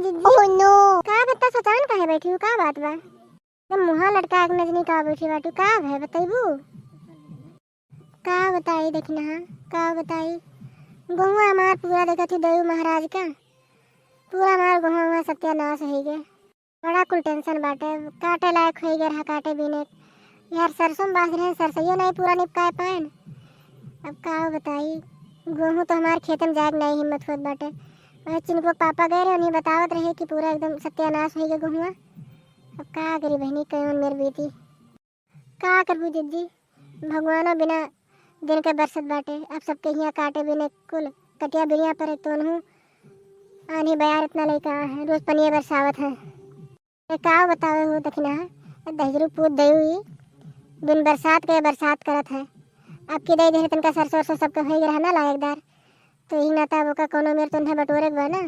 दीदी। Oh no, का बता सचान काहे बैठी हूँ, का बात बा? तुम मुँह लटका के नजनी का बैठी बाटू, का है बताइबू? का बताई देखना हाँ, का बताई? गहुआ हमार पूरा देखा थी देव महाराज का, पूरा हमार गहुआ सत्यानाश हो गए। बड़ा कुल टेंशन बाटे, काटे लायक हो गए रहा काटे बिने। यार सरसों बाज रहे हैं, सरसों नहीं पूरा निपकाए पाएन। अब का बताई, गेहूँ तो हमारे खेत में जाग नहीं हिम्मत होत बाटे। वह चिनको पापा गए रहे, उन्हें बतावत रहे कि पूरा एकदम सत्यानाश हो गया गेहूँ। अब का करी बहनी, कौन मेरी बेटी का करबू दीदी? भगवानो बिना दिन के बरसत बाटे। अब सबके यहाँ काटे बिने कुल कटिया बिनिया पर तो हूँ आनी बयार इतना नहीं कहा है, रोज पनिया बरसावत है। का बतावे हो दखना दहजरू पूत दई बिन बरसात के बरसात करत है। आपकी दई दे तनका सरसों सरसों सबके हो रहा ना लायकदार, तो ही नाता वो का कोनो मेरे तुन्हे बटोरे बा ना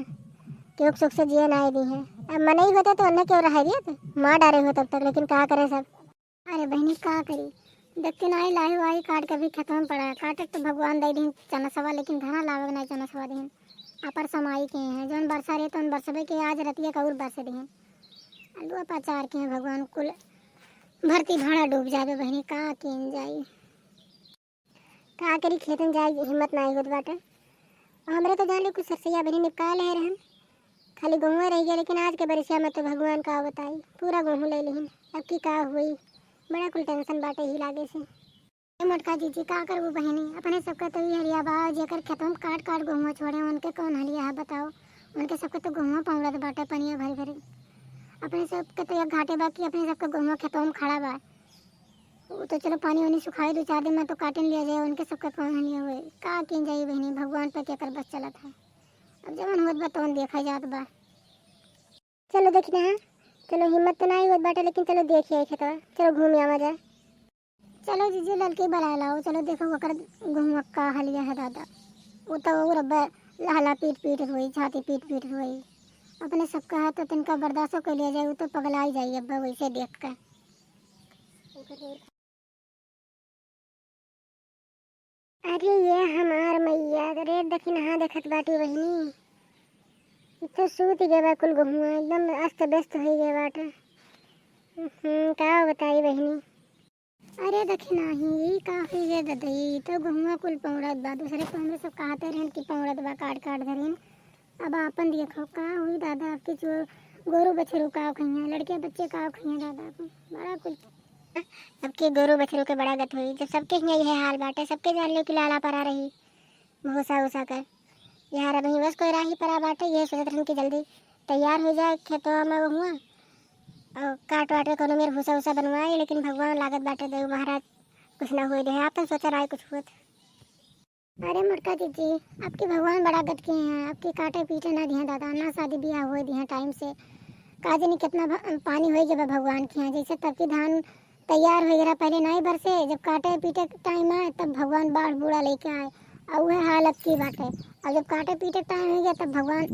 कि सुख से जिए ना दी है। अब मन ही होता तो अन्य क्यों रहा दिया तो माँ डारे हो तब तक, लेकिन क्या करे सब। अरे बहनी का करी, देखते ना लाई वाई काट कभी खत्म पड़ा है। काटे तो भगवान दे दी चना सवा, लेकिन धना लावे नहीं चना सवा दी अपर समाई के हैं जौन बरसा रहे तो बरसबे के आज रतिया का बरस दी अलुआ पाचार के हैं। भगवान कुल भर्ती भाड़ा डूब जावे बहनी, का किन जाई का करी, खेतन जाए हिम्मत नहीं होत बाटे। हमरे तो जान ली कुछ सरसैया बहनी निपका ले रहन, खाली गेहूँ रह गया। लेकिन आज के बरिसिया में तो भगवान का बताई पूरा गेहूँ ले लिहिन। अब की का हुई, बड़ा कुल टेंशन बाटे ही लागे से। मोटका जीजी का करबू बहनी, अपने सबका तो हरिया बा जेकर खेतों में काट काट गेहूँ छोड़े, उनके कौन हलिया है बताओ? उनके सबके तो गेहूँ पौड़त बाटे पनिया भरी भरी। अपने सबके तो एक घाटे बाकी, अपने सबका गेहूँ खेतों में खड़ा बा। वो तो चलो पानी वानी सुखाई 2-4 दिन में तो काटन लिया जाए, उनके सबका कौन हलिया हुए का किन जाई बहनी। भगवान पे क्या कर बस चलत है, अब जवन होत बा तवन देखा जात बा। चलो देखना है, चलो हिम्मत तो नहीं होत बाटे, लेकिन चलो देखिए खेतवा, चलो घूम आवा जाए। चलो जीजी लड़की बुला लाओ, चलो देखो वकर गेहूँ का हलिया है दादा। वो तो वो रब्बा लहला पीट पीट हुई, छाती पीट पीट हुई। अपने सबका है तो तिनका बर्दाश्त कर लिया जाए, वो तो पगला ही जाइए अब्बा वैसे देख कर। अरे ये हमार मैया रे देखी नहा देखत बाटी बहनी, तो सूत गए बा कुल गेहूँ एकदम अस्त व्यस्त हो गए बाटे। का बताई बहनी। अरे देखी नहीं का हो गया ददई, तो गेहूँ कुल पौड़त बा, दूसरे को हमरे सब कहते रहन कि पौड़त बा काट काट धरिन। अब आपन देखो का हुई दादा, आपके जो गोरू बछरू का खइया, लड़के बच्चे का खइया दादा को बड़ा कुछ। सबके गोरू बछरू के बड़ा गत हुई, जब सबके यहाँ यह हाल बाटे, सबके जान लो कि लाला परा रही भूसा उसा कर। यार अभी बस कोई राही परा बाटे, यह सोचत रहन कि जल्दी तैयार हो जाए खेतवा में हुआ और काट वाट के कोनो मेरे भूसा उसा बनवाए। लेकिन भगवान लागत बाटे देव महाराज कुछ ना हुए रहे, आप सोचा रहा है कुछ हुआ। अरे मुर्का दीदी, आपके भगवान बड़ा गद के हैं, आपके काटे पीटे ना दिया दादा, ना शादी ब्याह हुए दिया टाइम से। काजे नहीं कितना पानी हो गया भगवान के यहाँ, जैसे तब की धान तैयार हो गया पहले नहीं बरसे, जब काटे पीटे टाइम आए तब भगवान बाढ़ बूढ़ा लेके आए, और वह हालत की बात है। और जब काटे पीटे टाइम हो गया तब भगवान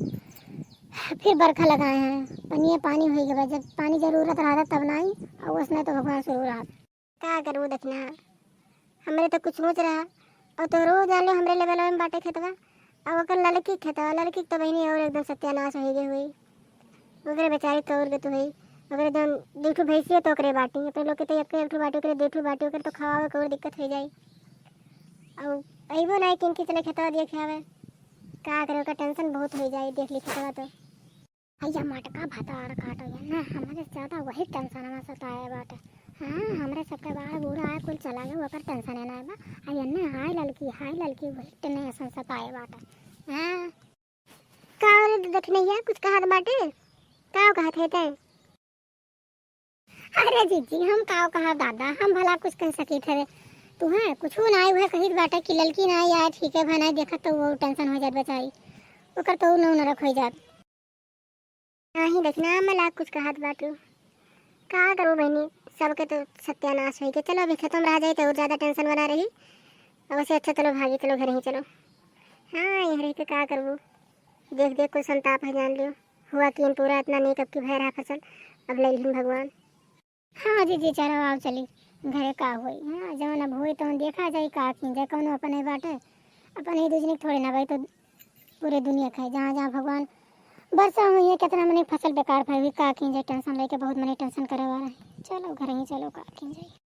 फिर बरखा लगाए हैं, पनिए पानी हो गया। जब पानी जरूरत रहा था तब नहीं, और उसने तो भगवान शुरू रहा क्या करूँ देखना। हमरे तो कुछ सोच रहा और तो रोज आले हमरे लेवल में बाटे खेतवा, अब ओकर लड़की खेतवा लड़की तो बहनी और एकदम सत्यानाश हो गई हुई। ओकरे बेचारी तौर के तो हुई, ओकरे एकदम दूठू भैंसिए तो ओकरे बाटी, अपने लोग के तो एक ठो बाटी ओकरे दूठू बाटी, ओकरे तो खवावे को और दिक्कत हो जाई। और अइबो नहीं कि इनकी चले खेतवा देखे आवे, का करे ओकर टेंशन बहुत हो जाए देख ली खेतवा तो। भैया मटका भातार काटो ना, हमारे ज़्यादा वही टेंशन हमें सताए बाटे। हाँ हमरे सबके बाढ़ बूढ़ा आए कुल चला गया, ओकर टेंशन है ना बा। अरे ना हाय लड़की वही टेंशन सताए बाटे। हाँ का देखने या कुछ कहत बाटे, का कहत है ते? अरे जीजी हम का कहा दादा, हम भला कुछ कह सकी थे तू है कुछ ना आए हुए कही बाटे कि लड़की ना आए ठीक है भाई देखा तो वो टेंशन हो जात बेचारी, ओकर तो न रख हो जात। नहीं देखना मैं कुछ कहत बाटू, का करूँ बहनी, सबके तो सत्यानाश हो गया। चलो अभी खत्म रह जाए तो और ज़्यादा टेंशन बना रही, अब से अच्छा चलो भागी चलो घर ही चलो। हाँ यहाँ रही तो क्या करूँ, देख देख कोई संताप है जान लियो, हुआ कि पूरा इतना नहीं कब की भय रहा फसल, अब ले ली भगवान। हाँ जी चलो आओ चली घरे का हुई। हाँ जवन अब हुई तो देखा जाए का की जाए, कौन अपन बाटे अपन ही दूसरी थोड़े ना भाई, तो पूरे दुनिया खाए जहाँ जहाँ भगवान वर्षा हुई है कितना मनी फसल बेकार भई हुई का की जाए टेंशन लेके बहुत मनी टेंशन करे वाला है। चलो घर ही चलो का की जाए।